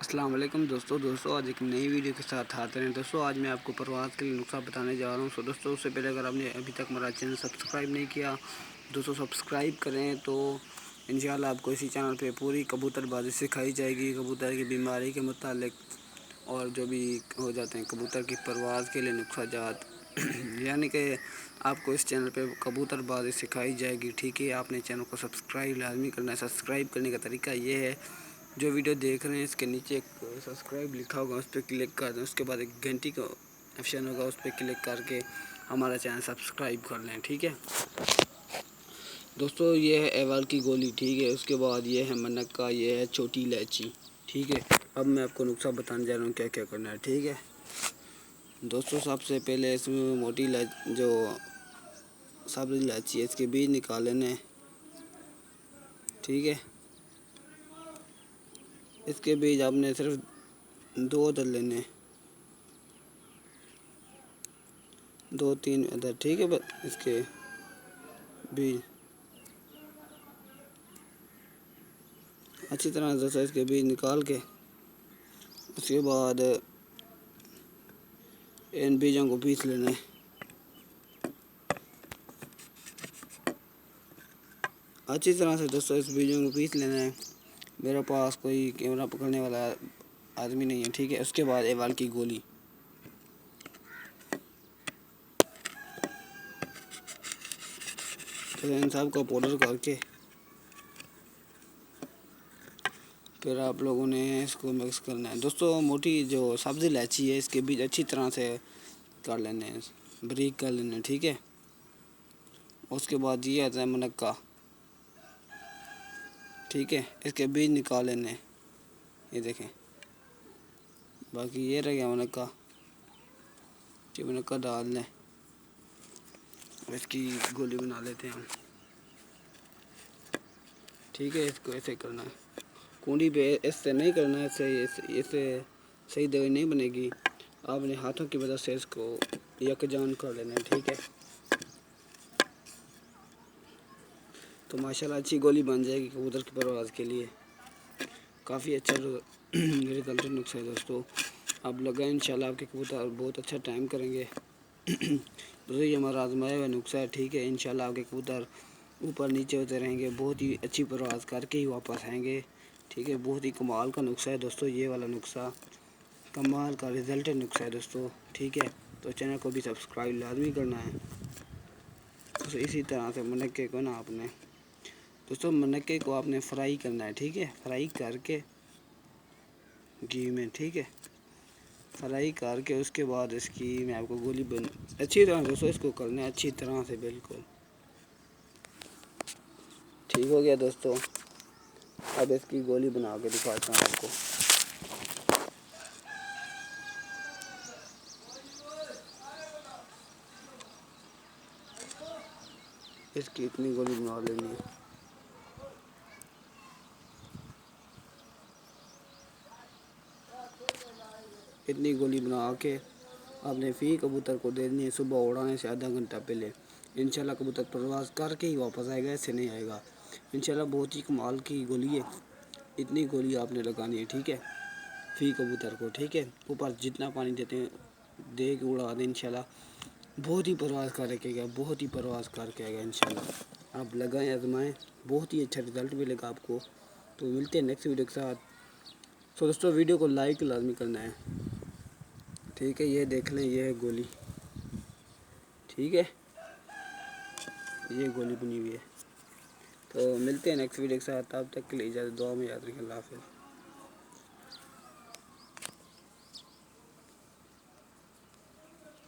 السلام علیکم دوستوں آج ایک نئی ویڈیو کے ساتھ آتے ہیں دوستوں۔ آج میں آپ کو پرواز کے لیے نقطہ بتانے جا رہا ہوں۔ دوستوں اس سے پہلے اگر آپ نے ابھی تک ہمارا چینل سبسکرائب نہیں کیا دوستوں سبسکرائب کریں، تو انشاءاللہ آپ کو اسی چینل پہ پوری کبوتر بازی سکھائی جائے گی، کبوتر کی بیماری کے متعلق اور جو بھی ہو جاتے ہیں کبوتر کی پرواز کے لیے نقصہ جات یعنی کہ آپ کو اس چینل پہ کبوتر بازی سکھائی جائے گی، ٹھیک ہے۔ آپ نے چینل کو سبسکرائب لازمی کرنا ہے۔ سبسکرائب کرنے کا طریقہ یہ ہے، جو ویڈیو دیکھ رہے ہیں اس کے نیچے ایک سبسکرائب لکھا ہوگا، اس پہ کلک کر دیں، اس کے بعد ایک گھنٹی کا آپشن ہوگا، اس پہ کلک کر کے ہمارا چینل سبسکرائب کر لیں، ٹھیک ہے دوستوں۔ یہ ہے ایوال کی گولی، ٹھیک ہے۔ اس کے بعد یہ ہے منکا، یہ ہے چھوٹی الائچی، ٹھیک ہے۔ اب میں آپ کو نقطہ بتانے جا رہا ہوں کیا کیا کرنا ہے، ٹھیک ہے دوستوں۔ سب سے پہلے اس میں موٹی جو سبز الائچی ہے اس کے بیج نکال لینے، ٹھیک ہے۔ اس کے بیج آپ نے صرف 2 عدد لینے، 2-3 عدد، ٹھیک ہے۔ بس اس کے بیج اچھی طرح سے اس کے بیج نکال کے اس کے بعد ان بیجوں کو پیس لینا ہے اچھی طرح سے دوستوں۔ اس بیجوں کو پیس لینا ہے۔ میرے پاس کوئی کیمرہ پکڑنے والا آدمی نہیں ہے، ٹھیک ہے۔ اس کے بعد ایوال کی گولی، ان سب کو پاؤڈر کر کے پھر آپ لوگوں نے اس کو مکس کرنا ہے دوستوں۔ موٹی جو سبز الائچی ہے اس کے بیج اچھی طرح سے کر لینے ہیں، بریک کر لینے، ٹھیک ہے۔ اس کے بعد یہ آتا ہے منکا، ٹھیک ہے۔ اس کے بیج نکال لینے، یہ دیکھیں، باقی یہ رہ گیا منکا، منکا ڈال لیں، اس کی گولی بنا لیتے ہیں ہم، ٹھیک ہے۔ اس کو ایسے کرنا ہے، کنڈی پہ اس سے نہیں کرنا ہے، اس سے صحیح دوائی نہیں بنے گی۔ آپ نے ہاتھوں کی مدد سے اس کو یکجان کر لینا ہے، ٹھیک ہے۔ تو ماشاءاللہ اچھی گولی بن جائے گی کبوتر کی پرواز کے لیے، کافی اچھا ریزلٹ نقصہ ہے دوستوں۔ آپ لگائیں انشاءاللہ آپ کے کبوتر بہت اچھا ٹائم کریں گے دوستوں۔ یہ ہمارا آزمایا ہوا نقصہ ہے، ٹھیک ہے۔ انشاءاللہ آپ کے کبوتر اوپر نیچے ہوتے رہیں گے، بہت ہی اچھی پرواز کر کے ہی واپس آئیں گے، ٹھیک ہے۔ بہت ہی کمال کا نقصہ ہے دوستوں، یہ والا نقصہ کمال کا ریزلٹ نقصہ ہے دوستوں، ٹھیک ہے۔ تو چینل کو بھی سبسکرائب لازمی کرنا ہے دوستوں۔ اسی طرح سے منکے کو نا آپ نے دوستوں منکے کو آپ نے فرائی کرنا ہے، ٹھیک ہے۔ فرائی کر کے گھی میں، ٹھیک ہے، فرائی کر کے اس کے بعد اس کی میں آپ کو گولی اچھی طرح دوستوں اس کو کرنا ہے اچھی طرح سے، بالکل ٹھیک ہو گیا دوستوں۔ اب اس کی گولی بنا کے دکھاتا ہوں آپ کو، اس کی اتنی گولی بنا لینی ہے، اتنی گولی بنا کے آپ نے فی کبوتر کو دینی ہے صبح اڑانے سے آدھا گھنٹہ پہلے۔ انشاءاللہ کبوتر پرواز کر کے ہی واپس آئے گا، ایسے نہیں آئے گا انشاءاللہ۔ بہت ہی کمال کی گولی ہے، اتنی گولی آپ نے لگانی ہے، ٹھیک ہے، فی کبوتر کو، ٹھیک ہے۔ اوپر جتنا پانی دیتے ہیں دے کے اڑا دیں انشاءاللہ، بہت ہی پرواز کر کے گا، بہت ہی پرواز کر کے آئے گا انشاءاللہ۔ آپ لگائیں، آزمائیں، بہت ہی اچھا رزلٹ ملے گا آپ کو۔ تو ملتے ہیں نیکسٹ ویڈیو کے ساتھ۔ تو دوستوں ویڈیو کو لائک لازمی کرنا ہے، ٹھیک ہے۔ یہ دیکھ لیں، یہ ہے گولی، ٹھیک ہے، یہ گولی بنی ہوئی ہے۔ تو ملتے ہیں نیکسٹ ویڈیو کے ساتھ، تب تک کے لیے اجازت، دعا میں یاد رکھیں، اللہ حافظ۔